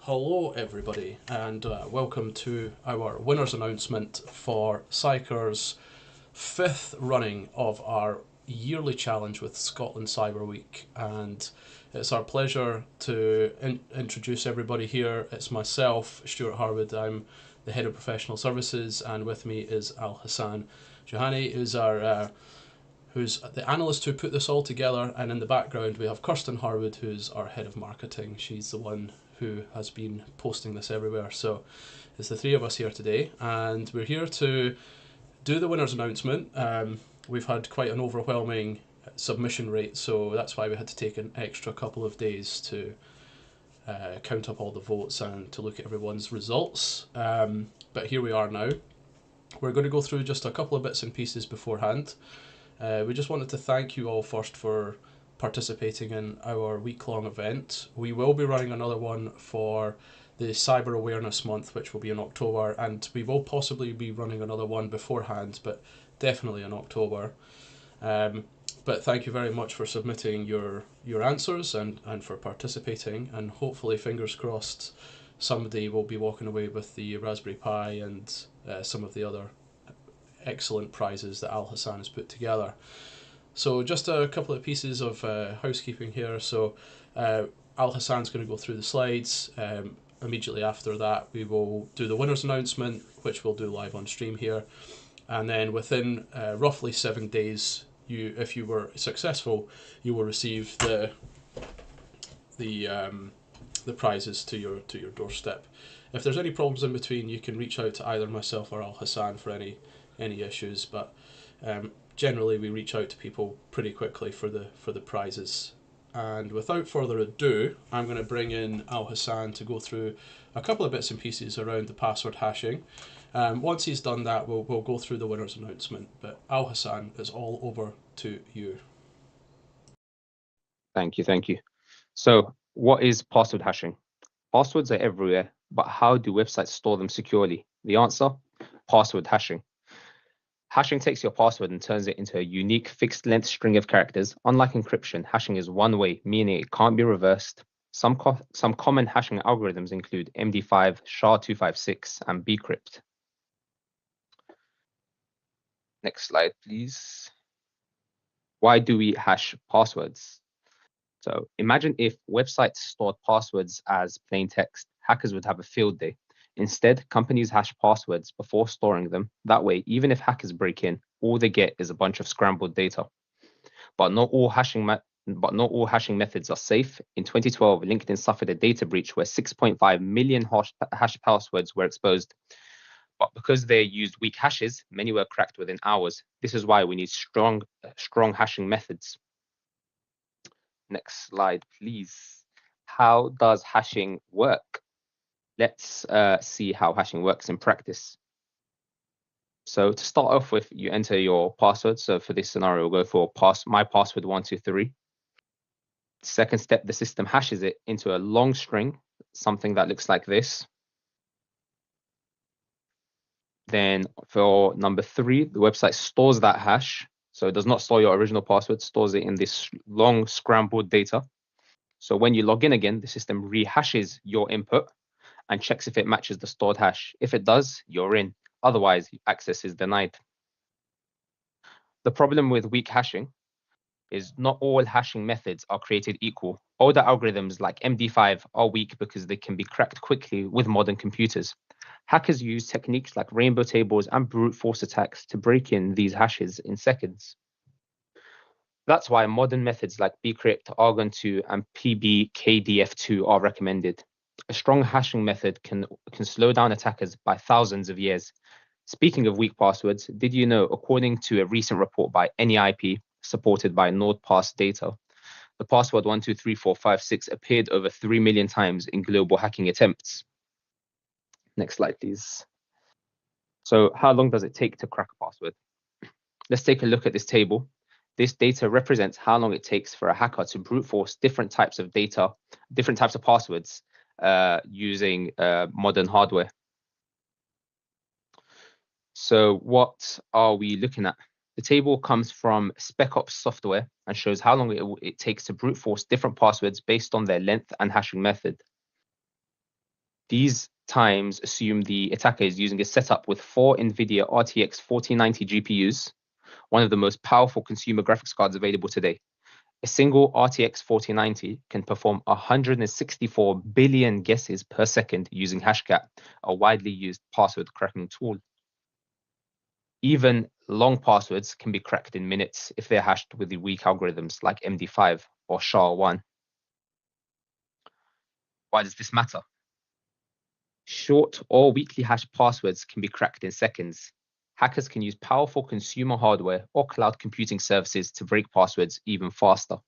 Hello, everybody, and welcome to our winners announcement for Psyker's fifth running of our yearly challenge with Scotland Cyber Week. And it's our pleasure to introduce everybody here. It's myself, Stuart Harwood. I'm the head of professional services, and with me is Al Hassan Johani, who's the analyst who put this all together, and in the background we have Kirsten Harwood, who's our head of marketing. She's the one who has been posting this everywhere. So it's the three of us here today, and we're here to do the winners announcement. We've had quite an overwhelming submission rate, so that's why we had to take an extra couple of days to count up all the votes and to look at everyone's results. But here we are now. We're going to go through just a couple of bits and pieces beforehand. We just wanted to thank you all first for participating in our week-long event. We will be running another one for the Cyber Awareness Month, which will be in October, and we will possibly be running another one beforehand, but definitely in October. But thank you very much for submitting your answers and for participating, and hopefully, fingers crossed, somebody will be walking away with the Raspberry Pi and some of the other excellent prizes that Al Hassan has put together. So just a couple of pieces of housekeeping here. So Al Hassan's going to go through the slides. Immediately after that, we will do the winners announcement, which we'll do live on stream here. And then within roughly 7 days, if you were successful, you will receive the prizes to your doorstep. If there's any problems in between, you can reach out to either myself or Al Hassan for any issues, but generally we reach out to people pretty quickly for the prizes. And without further ado, I'm going to bring in Al Hassan to go through a couple of bits and pieces around the password hashing. Once he's done that, we'll go through the winners announcement. But Al Hassan, it's all over to you. Thank you. So what is password hashing? Passwords are everywhere, but how do websites store them securely? The answer, password hashing. Hashing takes your password and turns it into a unique fixed length string of characters. Unlike encryption, hashing is one way, meaning it can't be reversed. Some common hashing algorithms include MD5, SHA-256, and bcrypt. Next slide, please. Why do we hash passwords? So imagine if websites stored passwords as plain text, hackers would have a field day. Instead, companies hash passwords before storing them. That way, even if hackers break in, all they get is a bunch of scrambled data. But not all hashing methods are safe. In 2012, LinkedIn suffered a data breach where 6.5 million hash passwords were exposed. But because they used weak hashes, many were cracked within hours. This is why we need strong hashing methods. Next slide, please. How does hashing work? Let's see how hashing works in practice. So to start off with, you enter your password. So for this scenario, we'll go for my password 123. Second step, the system hashes it into a long string, something that looks like this. Then for number 3, the website stores that hash. So it does not store your original password, stores it in this long scrambled data. So when you log in again, the system rehashes your input and checks if it matches the stored hash. If it does, you're in. Otherwise, access is denied. The problem with weak hashing is not all hashing methods are created equal. Older algorithms like MD5 are weak because they can be cracked quickly with modern computers. Hackers use techniques like rainbow tables and brute force attacks to break in these hashes in seconds. That's why modern methods like bcrypt, Argon2, and PBKDF2 are recommended. A strong hashing method can slow down attackers by thousands of years. Speaking of weak passwords, did you know, according to a recent report by NEIP, supported by NordPass data, the password 123456 appeared over 3 million times in global hacking attempts. Next slide, please. So how long does it take to crack a password? Let's take a look at this table. This data represents how long it takes for a hacker to brute force different types of data, different types of passwords using modern hardware. So what are we looking at? The table comes from SpecOps software and shows how long it takes to brute force different passwords based on their length and hashing method. These times assume the attacker is using a setup with 4 NVIDIA RTX 4090 GPUs, one of the most powerful consumer graphics cards available today. A single RTX 4090 can perform 164 billion guesses per second using Hashcat, a widely used password cracking tool. Even long passwords can be cracked in minutes if they're hashed with the weak algorithms like MD5 or SHA-1. Why does this matter? Short or weakly hashed passwords can be cracked in seconds. Hackers can use powerful consumer hardware or cloud computing services to break passwords even faster.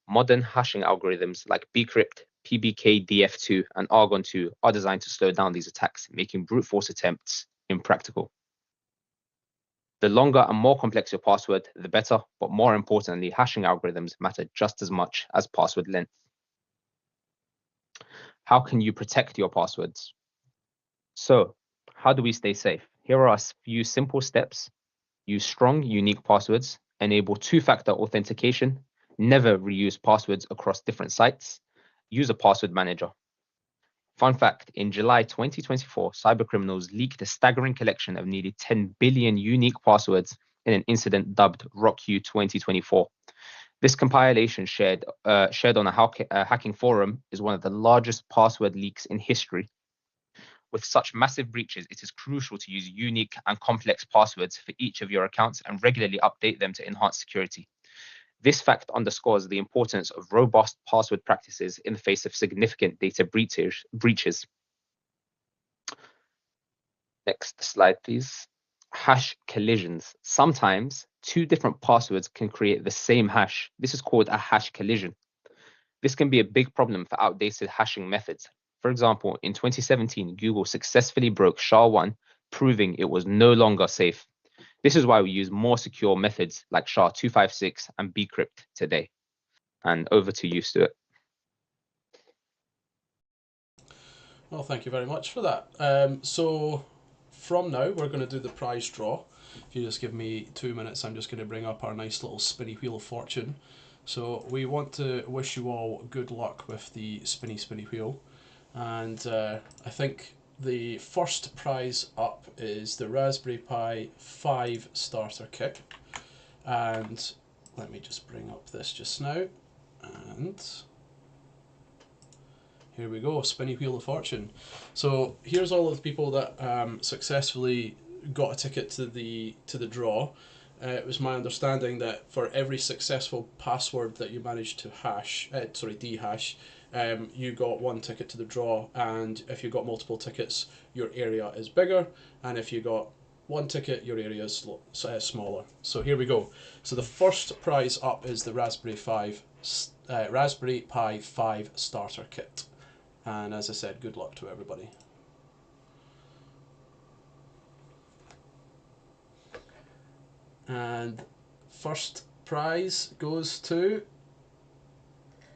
Modern hashing algorithms like bcrypt, PBKDF2, and Argon2 are designed to slow down these attacks, making brute force attempts impractical. The longer and more complex your password, the better, but more importantly, hashing algorithms matter just as much as password length. How can you protect your passwords? So, how do we stay safe? Here are a few simple steps. Use strong, unique passwords, enable two-factor authentication, never reuse passwords across different sites, use a password manager. Fun fact, in July 2024, cybercriminals leaked a staggering collection of nearly 10 billion unique passwords in an incident dubbed RockU 2024. This compilation shared on a hacking forum is one of the largest password leaks in history. With such massive breaches, it is crucial to use unique and complex passwords for each of your accounts and regularly update them to enhance security. This fact underscores the importance of robust password practices in the face of significant data breaches. Next slide, please. Hash collisions. Sometimes 2 different passwords can create the same hash. This is called a hash collision. This can be a big problem for outdated hashing methods. For example, in 2017, Google successfully broke SHA-1, proving it was no longer safe. This is why we use more secure methods like SHA-256 and bcrypt today. And over to you, Stuart. Well, thank you very much for that. So from now, we're going to do the prize draw. If you just give me 2 minutes, I'm just going to bring up our nice little spinny wheel of fortune. So we want to wish you all good luck with the spinny wheel. And I think the first prize up is the Raspberry Pi 5 starter kit. And let me just bring up this just now. And here we go, spinny wheel of fortune. So here's all of the people that successfully got a ticket to the draw. It was my understanding that for every successful password that you managed to dehash, you got 1 ticket to the draw, and if you got multiple tickets, your area is bigger, and if you got 1 ticket, your area is smaller. So here we go. So the first prize up is the Raspberry Pi 5 starter kit. And as I said, good luck to everybody. And first prize goes to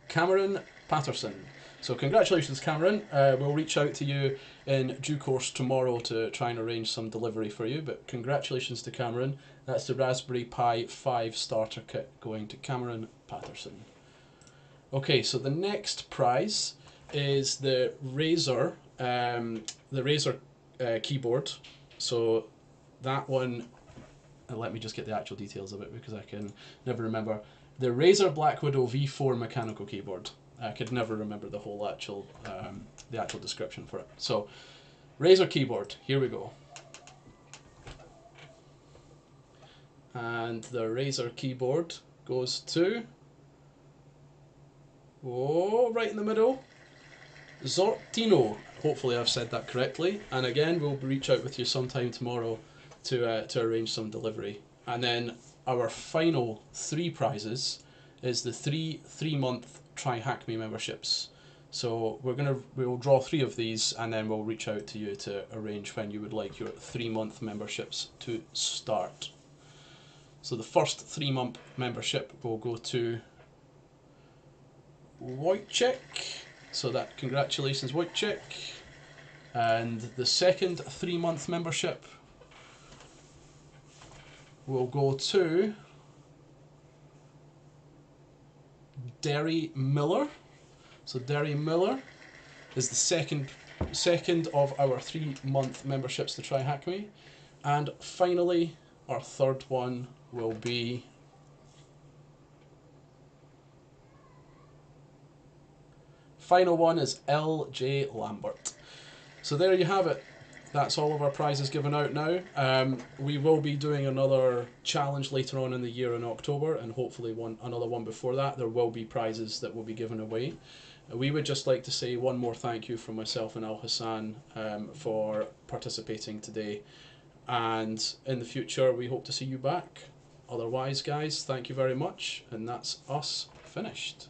Cameron Patterson. So congratulations, Cameron. We'll reach out to you in due course tomorrow to try and arrange some delivery for you. But congratulations to Cameron. That's the Raspberry Pi 5 starter kit going to Cameron Patterson. Okay, so the next prize is the Razer keyboard. So that one, let me just get the actual details of it because I can never remember. The Razer Black Widow V4 mechanical keyboard. I could never remember the whole actual description for it. So Razer keyboard, here we go. And the Razer keyboard goes to, right in the middle, Zortino. Hopefully I've said that correctly. And again, we'll reach out with you sometime tomorrow to arrange some delivery. And then our final 3 prizes is the 3-month Try Hack Me memberships. So we'll draw 3 of these, and then we'll reach out to you to arrange when you would like your 3-month memberships to start. So the first 3-month membership will go to Wojciech. So that, congratulations, Wojciech. And the second 3-month membership will go to Derry Miller. So Derry Miller is the second second of our 3-month memberships to Try Hack Me. And finally, our third one will be final one is L.J. Lambert. So there you have it. That's all of our prizes given out now. We will be doing another challenge later on in the year in October, and hopefully another one before that. There will be prizes that will be given away. We would just like to say one more thank you from myself and Al Hassan for participating today. And in the future, we hope to see you back. Otherwise, guys, thank you very much. And that's us finished.